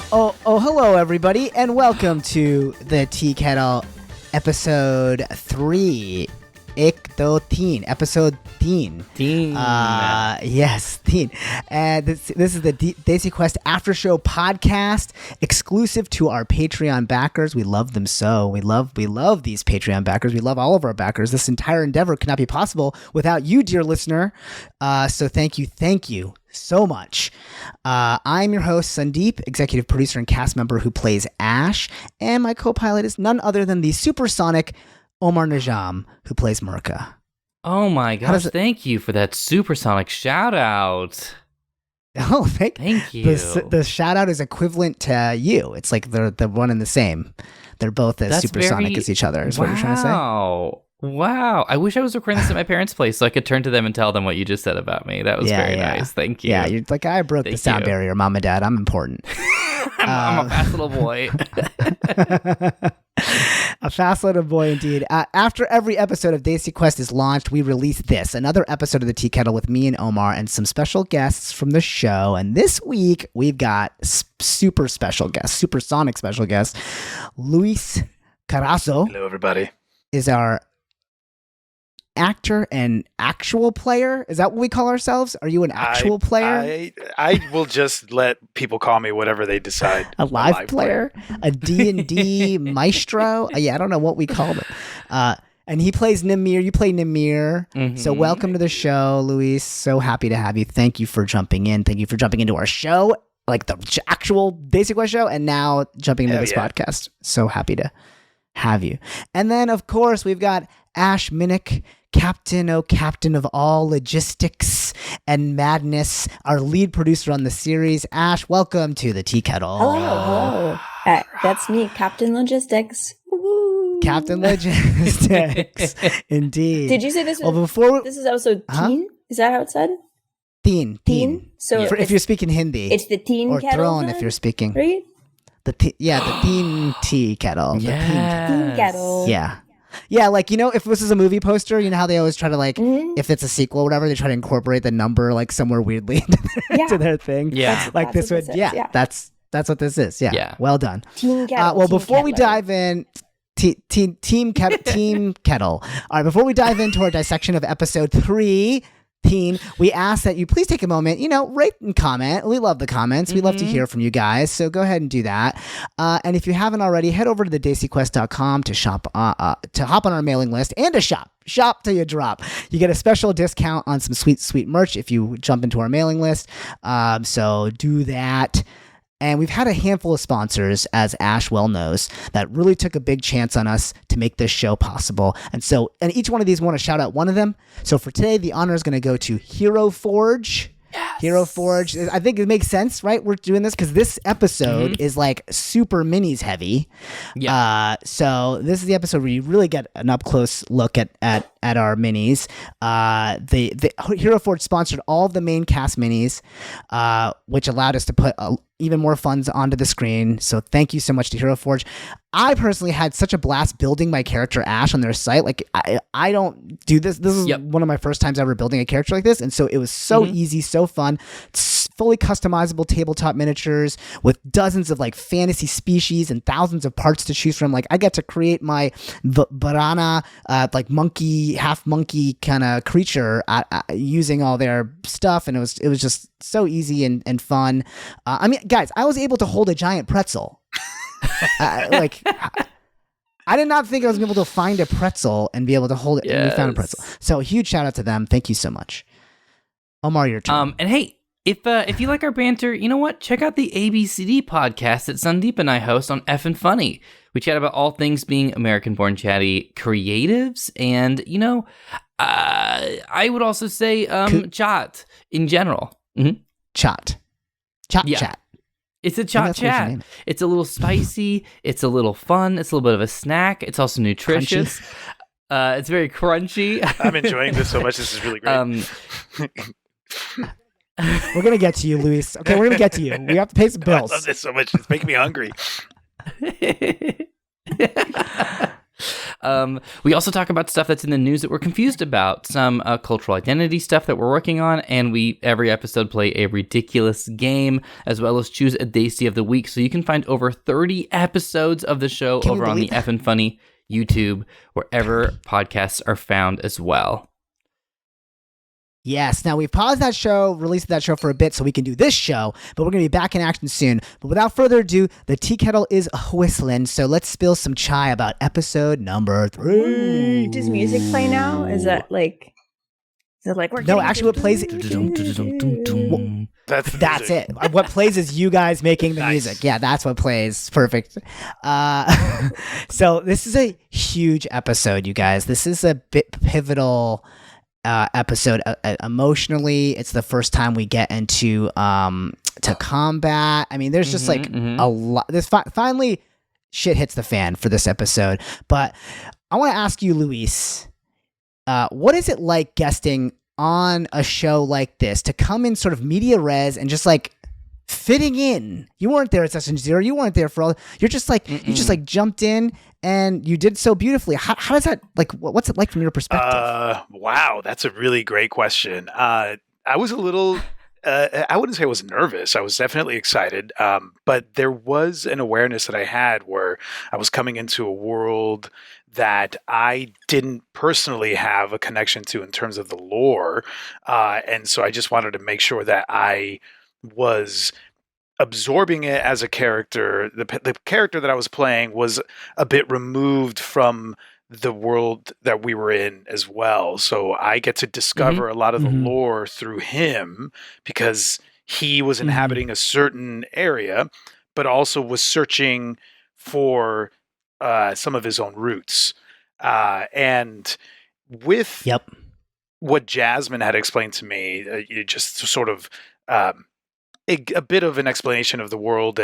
Hello, everybody, and welcome to the Tea Kettle episode 3. Episode teen. Yes, teen. And this is the DesiQuest After Show podcast, exclusive to our Patreon backers. We love them so. We love these Patreon backers. We love all of our backers. This entire endeavor could not be possible without you, dear listener. So thank you so much. I'm your host, Sandeep, executive producer and cast member who plays Ash, and my co-pilot is none other than the supersonic Omar Najam, who plays Murka. Oh my gosh, thank you for that supersonic shout out. Oh, thank you. The shout out is equivalent to you. It's like they're one and the same. They're both as supersonic as each other, is what you're trying to say. Wow. I wish I was recording this at my parents' place so I could turn to them and tell them what you just said about me. That was very nice. Thank you. Yeah, you're like, I broke the sound barrier, Mom and Dad. I'm important. I'm a fast little boy. A fast little boy indeed. After every episode of DesiQuest is launched, we release another episode of the Tea Kettle with me and Omar and some special guests from the show. And this week, we've got supersonic special guest, Luis Carazo. Hello, everybody. Is our actor and actual player. Is that what we call ourselves? Are you an actual player? I will just let people call me whatever they decide. A live player? A D&D maestro? Yeah, I don't know what we call them. And he plays Namir. You play Namir. Mm-hmm. So welcome to the show, Luis. So happy to have you. Thank you for jumping in. Thank you for jumping into our show, like the actual DesiQuest show, and now jumping into this podcast. So happy to have you. And then, of course, we've got Ash Minnick, captain of all logistics and madness, our lead producer on the series. Ash, welcome to the Tea Kettle. Hello. That's me, Captain Logistics. Woo-hoo. Captain Logistics, indeed. Did you say this? This is episode teen? Is that how it said? Teen. So if you're speaking Hindi, it's the teen or kettle. Throne if you're speaking. Right? The teen tea kettle. Yes. The teen kettle. Yeah, like, if this is a movie poster, you know how they always try to, like, if it's a sequel or whatever, they try to incorporate the number, like, somewhere weirdly into their thing. Yeah. Like that's this would, that's what this is. Yeah. Well done. Teen kettle. Before we dive in, team kettle. All right, before we dive into our dissection of episode 3, teen, we ask that you please take a moment, rate and comment. We love the comments. We love to hear from you guys. So go ahead and do that. And if you haven't already, head over to the DesiQuest.com to shop, to hop on our mailing list and to shop. Shop till you drop. You get a special discount on some sweet merch if you jump into our mailing list. So do that. And we've had a handful of sponsors, as Ash well knows, that really took a big chance on us to make this show possible. And each one of these, we want to shout out one of them. So for today, the honor is going to go to Hero Forge. Yes. Hero Forge. I think it makes sense, right? We're doing this because this episode is like super minis heavy. Yeah. So this is the episode where you really get an up close look at our minis. The Hero Forge sponsored all of the main cast minis, which allowed us to put even more funds onto the screen. So thank you so much to Hero Forge. I personally had such a blast building my character Ash on their site. Like I don't do this. This is one of my first times ever building a character like this. And so it was so easy, so fun. It's fully customizable tabletop miniatures with dozens of like fantasy species and thousands of parts to choose from. Like I get to create my Varana, like monkey, half monkey kind of creature using all their stuff. And it was just so easy and fun. I mean, guys, I was able to hold a giant pretzel. I did not think I was able to find a pretzel and be able to hold it. Yes. And we found a pretzel. So huge shout out to them. Thank you so much. Omar, your turn. And hey, if you like our banter, you know what? Check out the ABCD podcast that Sandeep and I host on EffinFunny. We chat about all things being American-born chatty creatives, and I would also say chat in general. Mm-hmm. Chat. It's a chat. It's a little spicy. It's a little fun. It's a little bit of a snack. It's also nutritious. It's very crunchy. I'm enjoying this so much. This is really great. We're going to get to you, Luis. Okay, we're going to get to you. We have to pay some bills. I love this so much. It's making me hungry. We also talk about stuff that's in the news that we're confused about, some cultural identity stuff that we're working on, and we every episode play a ridiculous game as well as choose a Daisy of the week. So you can find over 30 episodes of the show over on the EffinFunny YouTube, wherever podcasts are found as well. Yes. Now we've paused that show, released that show for a bit so we can do this show, but we're going to be back in action soon. But without further ado, the tea kettle is whistling, so let's spill some chai about episode number 3. Does music play now? Is that like we're No, actually what plays that's it. What plays is you guys making the music. Yeah, that's what plays. Perfect. So this is a huge episode, you guys. This is a bit pivotal episode emotionally. It's the first time we get into to combat. I mean, there's just a lot. This finally shit hits the fan for this episode. But I want to ask you, Luis, what is it like guesting on a show like this, to come in sort of media res and just like fitting in? You weren't there at session 0. You weren't there for all. You're just like you just like jumped in and you did so beautifully. How does that, like, what's it like from your perspective? Wow, that's a really great question. I was a little. I wouldn't say I was nervous. I was definitely excited. But there was an awareness that I had where I was coming into a world that I didn't personally have a connection to in terms of the lore. And so I just wanted to make sure that I was absorbing it as a character. The character that I was playing was a bit removed from the world that we were in as well. So I get to discover a lot of the lore through him, because he was inhabiting a certain area, but also was searching for some of his own roots. And with what Jasmine had explained to me, just sort of a bit of an explanation of the world,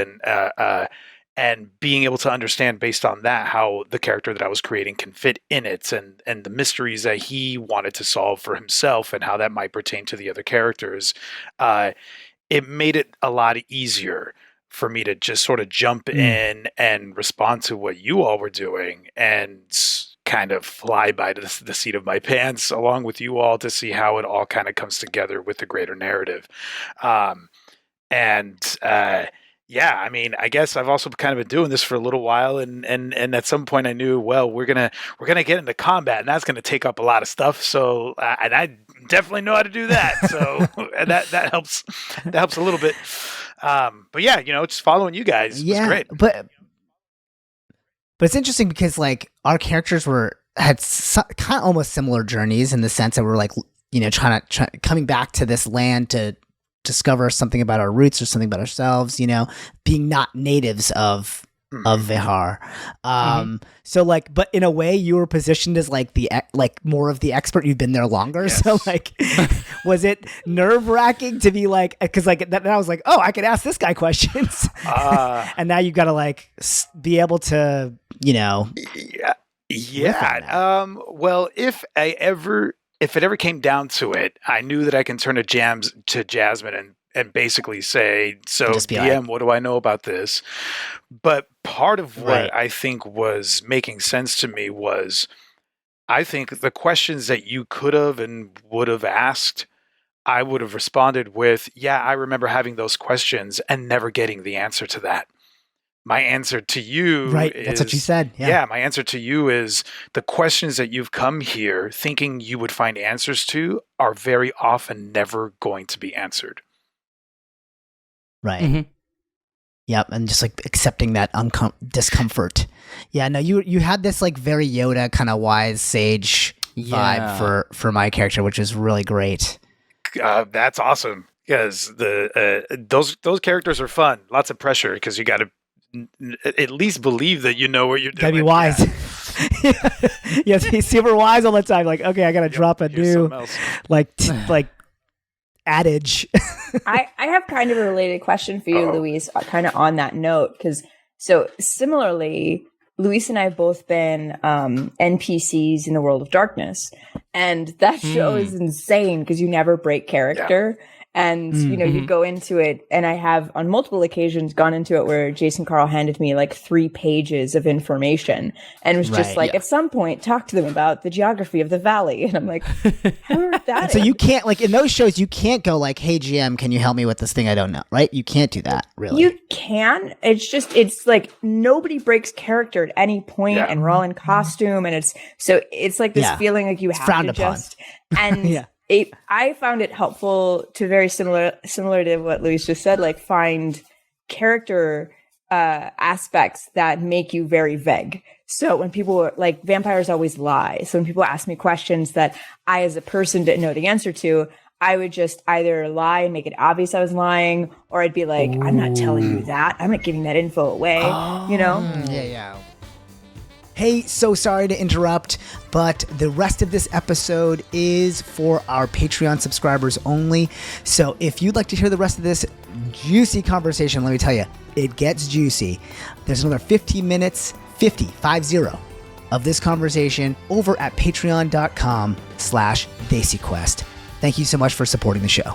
and being able to understand based on that how the character that I was creating can fit in it, and the mysteries that he wanted to solve for himself and how that might pertain to the other characters, it made it a lot easier for me to just sort of jump in and respond to what you all were doing and kind of fly by the seat of my pants along with you all to see how it all kind of comes together with the greater narrative. Yeah, I mean, I guess I've also kind of been doing this for a little while, and at some point I knew, well, we're gonna get into combat, and that's gonna take up a lot of stuff. So, and I definitely know how to do that. So that helps a little bit. But yeah, just following you guys was great. But it's interesting because like our characters had kind of almost similar journeys in the sense that we're like, trying coming back to this land to discover something about our roots or something about ourselves, being not natives of Vehaar. So like, but in a way you were positioned as like more of the expert. You've been there longer. Yes. So like, was it nerve wracking to be like, cause like that I was like, oh, I could ask this guy questions. And now you've got to like be able to, Yeah. Well, if it ever came down to it, I knew that I can turn to Jasmine and basically say, so DM, like, what do I know about this? But part of what I think was making sense to me was, I think the questions that you could have and would have asked, I would have responded with, yeah, I remember having those questions and never getting the answer to that. My answer to you is... That's what you said. Yeah, my answer to you is the questions that you've come here thinking you would find answers to are very often never going to be answered. Right. Yep, and just like accepting that discomfort. Yeah, no, you had this like very Yoda kind of wise sage vibe for my character, which is really great. That's awesome, because those characters are fun. Lots of pressure because you got to at least believe that you know what you're doing. Gotta be wise. Yeah, he's super wise all the time. Like, okay, I gotta drop a new like adage. I have kind of a related question for you, Luis, kind of on that note, because so similarly, Luis and I have both been NPCs in the World of Darkness, and that show is insane because you never break character. And, you go into it, and I have on multiple occasions gone into it where Jason Carl handed me like 3 pages of information and was just like, at some point, talk to them about the geography of the valley. And I'm like, how is that? So you can't, like in those shows, you can't go like, hey, GM, can you help me with this thing I don't know, right? You can't do that, really. You can. It's like nobody breaks character at any point, and we're all in costume. And it's like this feeling like you have to just. And I found it helpful to very similar to what Luis just said, like find character aspects that make you very vague. So when people were like, vampires always lie. So when people ask me questions that I as a person didn't know the answer to, I would just either lie and make it obvious I was lying, or I'd be like, I'm not telling you that. I'm not giving that info away, Yeah. Hey, so sorry to interrupt, but the rest of this episode is for our Patreon subscribers only. So if you'd like to hear the rest of this juicy conversation, let me tell you, it gets juicy. There's another 50 minutes, 50 of this conversation over at patreon.com/DesiQuest. Thank you so much for supporting the show.